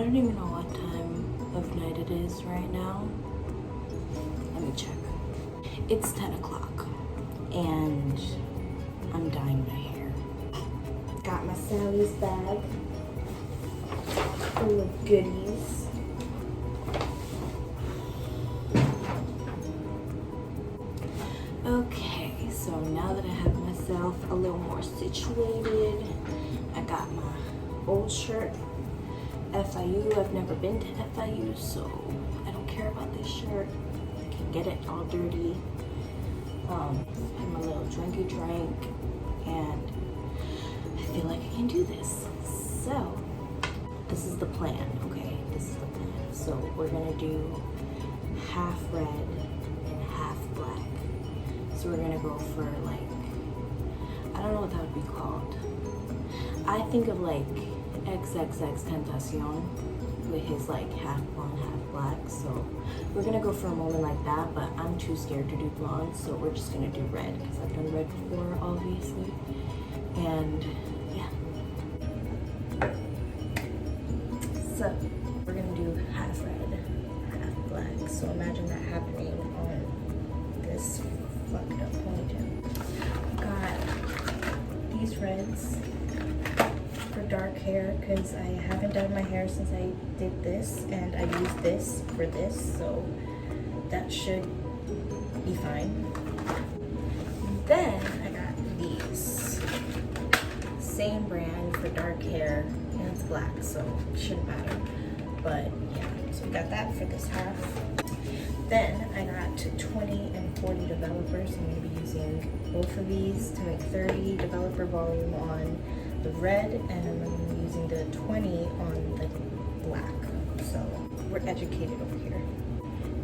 don't even know what time of night it is right now. Let me check. It's 10 o'clock and I'm dyeing my hair. Got my Sally's bag full of goodies. Okay, so now that I have myself a little more situated, I got my old shirt, FIU. I've never been to FIU, so I don't care about this shirt. I can get it all dirty. And my little drinky drink, and I feel like I can do this. So this is the plan, okay? This is the plan. So we're gonna do half red and half black. So we're gonna go for like, I don't know what that would be called. I think of like XXX Tentacion with his like half blonde, half black. So we're gonna go for a moment like that, but I'm too scared to do blonde, so we're just gonna do red because I've done red before, obviously. And yeah. So we're gonna do half red, half black. So imagine that happening on this fucked up ponytail. Got these reds for dark hair because I haven't done my hair since I did this, and I used this for this, so that should be fine. Then I got these, same brand for dark hair, and it's black, so it shouldn't matter. But yeah, so we got that for this half. Then I got 20 and 40 developers. I'm going to be using both of these to make 30 developer volume on the red, and I'm using the 20 on the black. So we're educated over here.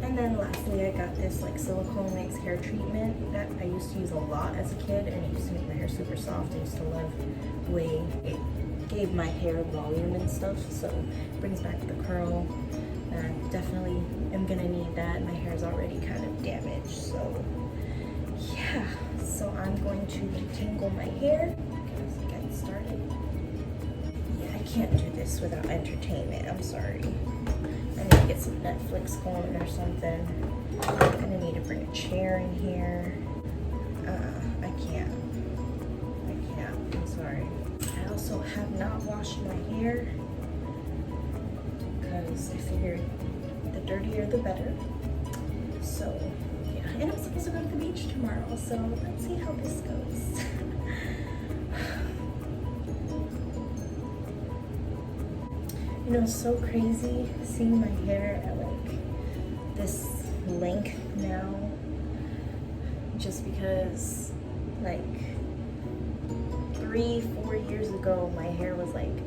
And then lastly, I got this like silicone mix hair treatment that I used to use a lot as a kid, and it used to make my hair super soft. I used to love the way it gave my hair volume and stuff, so it brings back the curl. And I definitely am gonna need that. My hair is already kind of damaged, so yeah. So I'm going to detangle my hair. Let's get started. Yeah, I can't do this without entertainment. I'm sorry. I need to get some Netflix going or something. I'm gonna need to bring a chair in here. I can't. I'm sorry. I also have not washed my hair because I figured the dirtier the better. So yeah, and I'm supposed to go to the beach tomorrow, so let's see how this goes. You know, it's so crazy seeing my hair at like this length now, just because like 3-4 years ago my hair was like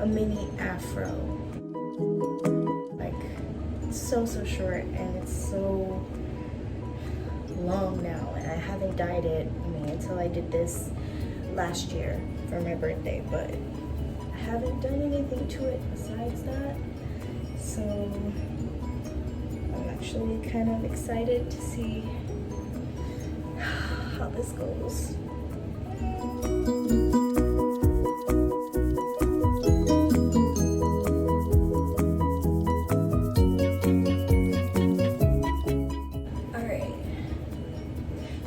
a mini afro, like so short, and it's so long now, and I haven't dyed it until I did this last year for my birthday, but I haven't done anything to it besides that. So I'm actually kind of excited to see how this goes. Alright,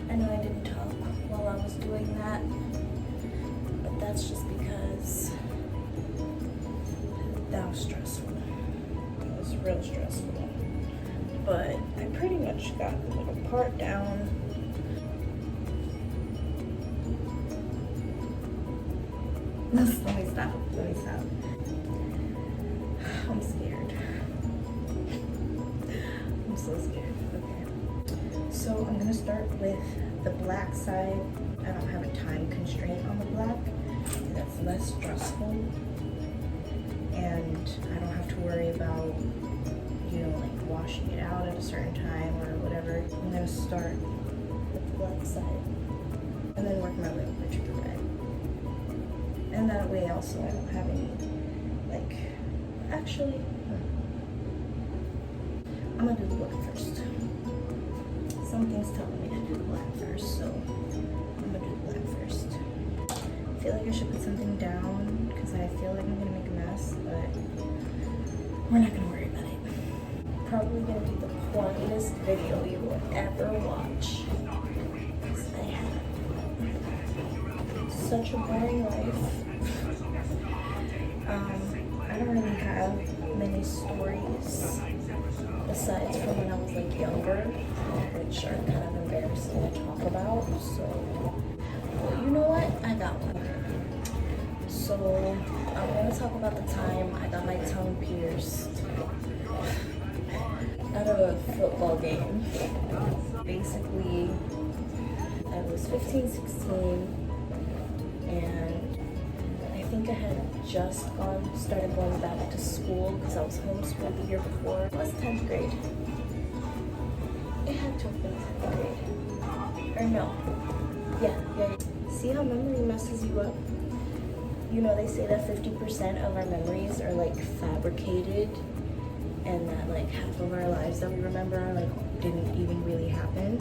I know I didn't talk while I was doing that, but that's just because that was stressful. It was real stressful. But I pretty much got the little part down. Let me stop. I'm scared. I'm so scared. Okay. So I'm gonna start with the black side. I don't have a time constraint on the black. That's less stressful. And I don't have to worry about, you know, like washing it out at a certain time or whatever. I'm gonna start with the black side and then work my way over to the red. And that way also I don't have any, like, actually, I'm gonna do the black first. Something's telling me to do the black first, so I'm gonna do the black first. I feel like I should put something down because I feel like I'm gonna make a mess, but we're not gonna worry about it. Probably gonna be the quietest video you will ever watch. I have such a boring life. I don't really have many stories besides from when I was like younger, which are kind of embarrassing to talk about. So, well, you know what? I got one. So I'm gonna talk about the time I got my tongue pierced out of a football game. Basically, I was 15, 16, and I think I had just started going back to school because I was homeschooled the year before. It was 10th grade. It had to have been 10th grade. Or no. Yeah. See how memory messes you up? You know, they say that 50% of our memories are like fabricated, and that like half of our lives that we remember like didn't even really happen.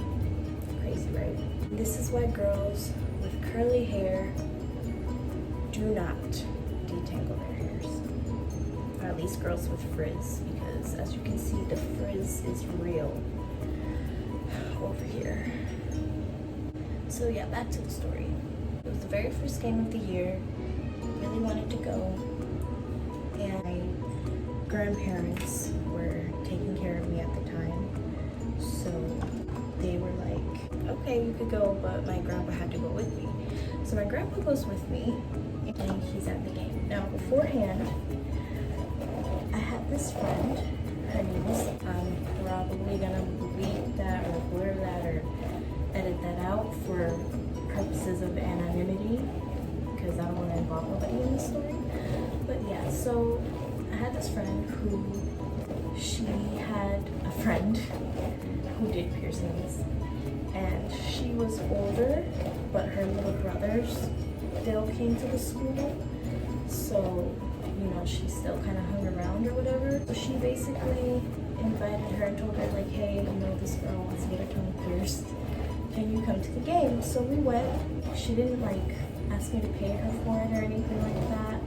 Crazy, right? This is why girls with curly hair do not detangle their hairs. Or at least girls with frizz, because as you can see, the frizz is real over here. So yeah, back to the story. It was the very first game of the year. Really wanted to go, and my grandparents were taking care of me at the time, so they were like, okay, you could go, but my grandpa had to go with me. So my grandpa goes with me, and he's at the game. Now beforehand, I had this friend. Her name is, I'm probably gonna bleep that or blur that or edit that out for purposes of anonymity, because I don't want to involve nobody in this story. But yeah, so I had this friend who, she had a friend who did piercings, and she was older, but her little brothers still came to the school, so you know, she still kind of hung around or whatever. So she basically invited her and told her like, hey, you know, this girl wants to get her tongue pierced, can you come to the game? So we went. She didn't like ask me to pay her for it or anything like that.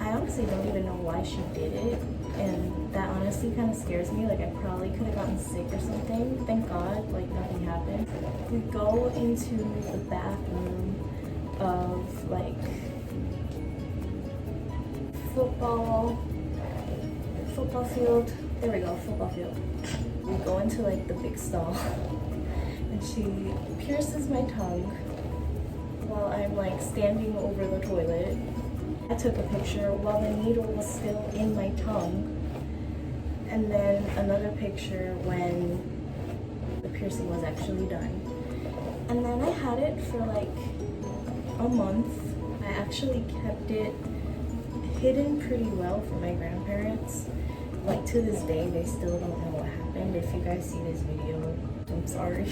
I honestly don't even know why she did it, and that honestly kind of scares me. Like I probably could have gotten sick or something. Thank God, like nothing happened. We go into the bathroom of like football field. There we go, football field. We go into like the big stall, and she pierces my tongue while I'm like standing over the toilet. I took a picture while the needle was still in my tongue, and then another picture when the piercing was actually done. And then I had it for like a month. I actually kept it hidden pretty well from my grandparents. Like to this day, they still don't know what happened. If you guys see this video, I'm sorry.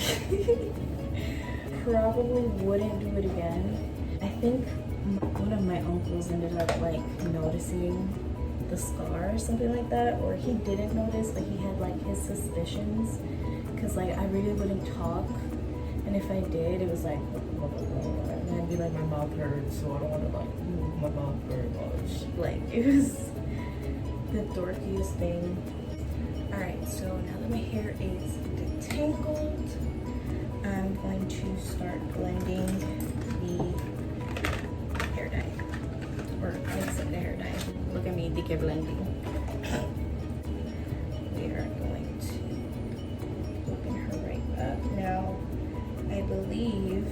Probably wouldn't do it again. I think one of my uncles ended up like noticing the scar or something like that, or he didn't notice, but he had like his suspicions, because like I really wouldn't talk, and if I did, it was like and I'd be like, my mouth hurts, so I don't want to like move my mouth very much. Like it was the dorkiest thing. Alright, so now that my hair is detangled, I'm going to start blending the hair dye, or mixing the hair dye. Look at me, think you're blending. We are going to open her right up. Now, I believe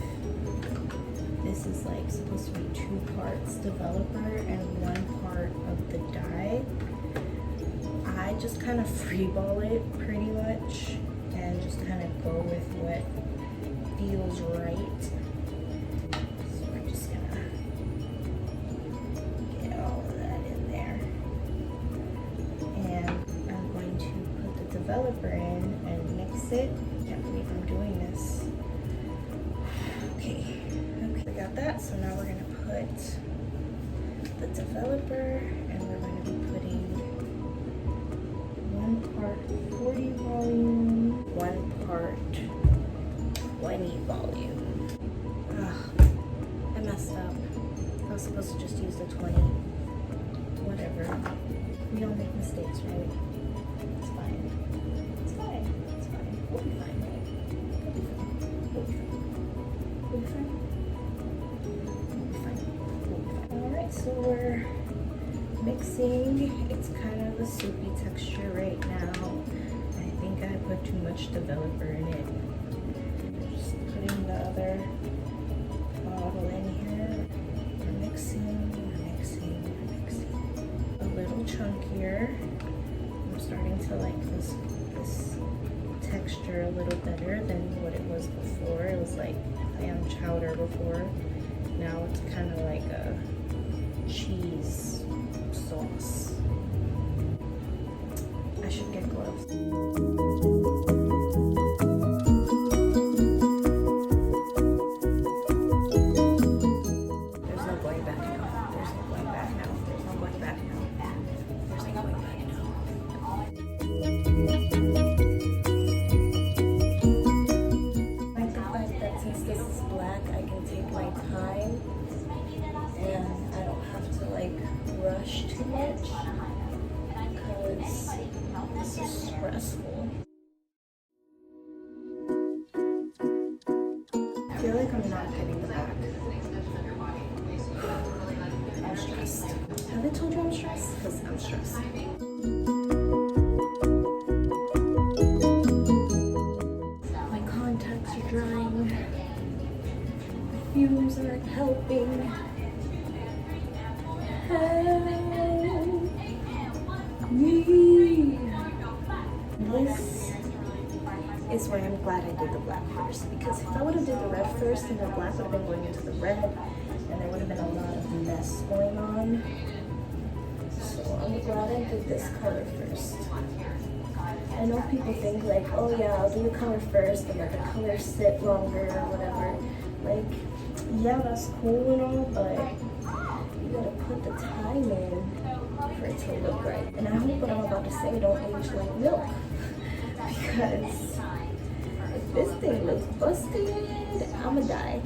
this is like supposed to be 2 parts developer and 1 part of the dye. I just kind of freeball it pretty much and just kind of go with what feels right. So we're just gonna get all of that in there. And I'm going to put the developer in and mix it. Can't believe I'm doing this. Okay, we got that. So now we're gonna put the developer, and we're going to be putting 1 part 40 volume, 1 part 20 volume. Ugh, I messed up. I was supposed to just use the 20. Whatever. We all make mistakes, right? It's fine. It's fine. It's fine. We'll be fine, right? We'll be fine. We'll be fine. We'll be fine. We'll be fine. Alright, so we're mixing. It's kind of a soupy texture right now. I think I put too much developer in it. Just putting the other bottle in here. We're mixing, we're mixing, we're mixing. A little chunkier. I'm starting to like this texture a little better than what it was before. It was like clam chowder before. Now it's kind of like a cheese sauce. I should get gloves. There's no going back now. There's no going back now. There's no going back now. There's no going back now. I like the fact that since this is black, I can take my time and I don't have to like rush too much because this is stressful. I feel like I'm not getting the back. I'm stressed. Have I told you I'm stressed? Because I'm stressed. My contacts are drying. The fumes aren't helping. Help me. This is why I'm glad I did the black first, because if I would have did the red first and the black would have been going into the red and there would have been a lot of mess going on. So I'm glad I did this color first. I know people think like, oh yeah, I'll do the color first and let the color sit longer or whatever. Like, yeah, that's cool and all, but you gotta put the time in for it to look right. And I hope what I'm about to say don't age like milk. Because if this thing looks busted, I'ma die.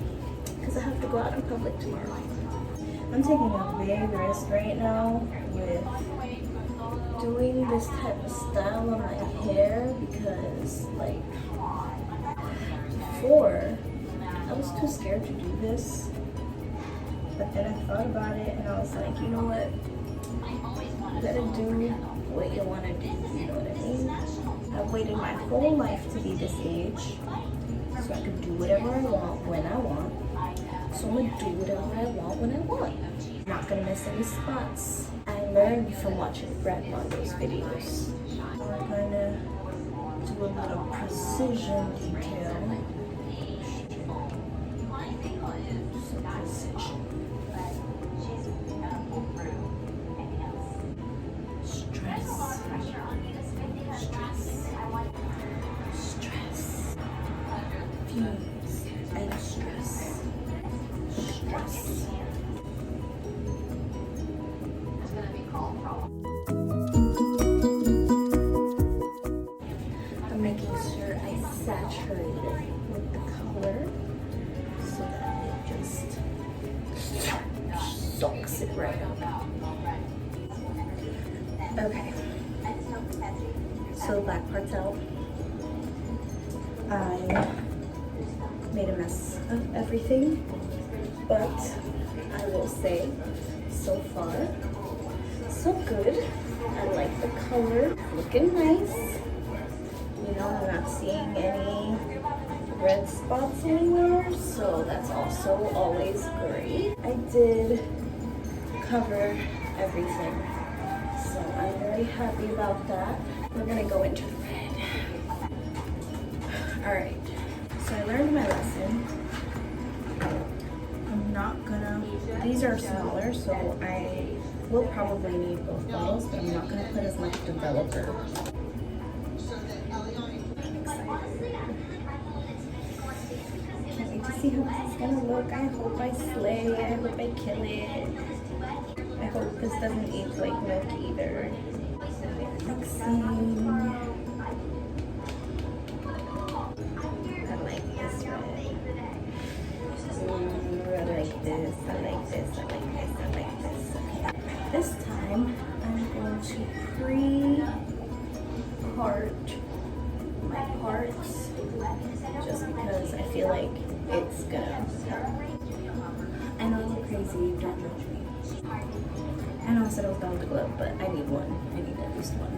Because I have to go out in public tomorrow. I'm taking a big risk right now with doing this type of style on my hair because like before I was too scared to do this. But then I thought about it and I was like, you know what? You gotta do what you wanna do, you know what I mean? I've waited my whole life to be this age so I could do whatever I want when I want. So I'm gonna do whatever I want when I want. I'm not gonna miss any spots. I learned from watching Brad Mondo's videos. We're gonna do a little precision detail. Some precision. Stress. Fumes and stress. I'm making sure I saturate it with the color so that it just soaks it right up. Okay, so the black part's out. I made a mess of everything, but I will say so far so good. I like the color, looking nice. You know, I'm not seeing any red spots anywhere, so that's also always great. I did cover everything, so I'm very happy about that. We're gonna go into red. All right, so I learned my lesson. I'm not gonna, these are smaller, so I will probably need both bottles, but I'm not gonna put as much developer. Can't wait to see how this is gonna look. I hope I slay, I hope I kill it. I hope this doesn't age like milk either. Mixing. I like this red. Ooh, I like this, I like this, I like this, I like this. Okay. This time, I'm going to gonna help. I know I look crazy, don't judge me. I know I said I was done with the glove, but I need one. I need at least one.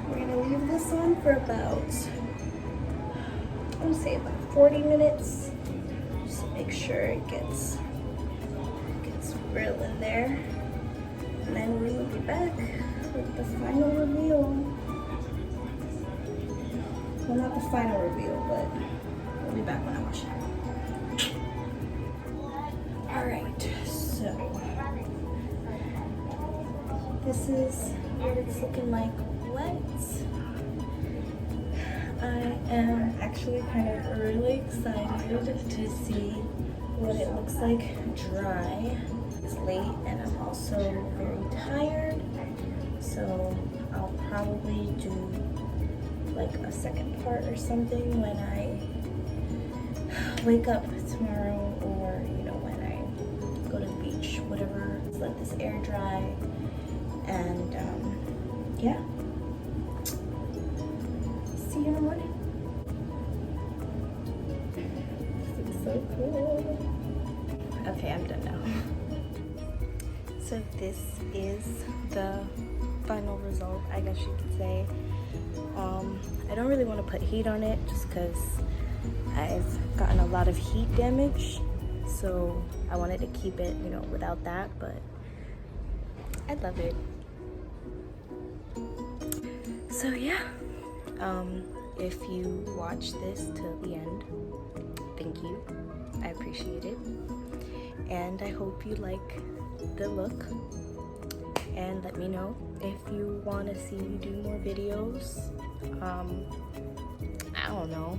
We're gonna leave this on for about, I would say about 40 minutes, just to make sure it gets real in there. And then we will be back with the final reveal. Well, not the final reveal, but we'll be back when I wash it. Alright, so this is what it's looking like wet. I am actually kind of really excited to see what it looks like dry. It's late and I'm also very tired, so I'll probably do like a second part or something when I wake up tomorrow, or you know, when I go to the beach, whatever. Just let this air dry, and yeah, see you in the morning. This is so cool. Okay, I'm done now. So this is the final result, I guess you could say. I don't really want to put heat on it just because I've gotten a lot of heat damage, so I wanted to keep it, you know, without that, but I love it. So yeah, if you watch this till the end, thank you, I appreciate it, and I hope you like the look, and let me know if you want to see me do more videos. I don't know,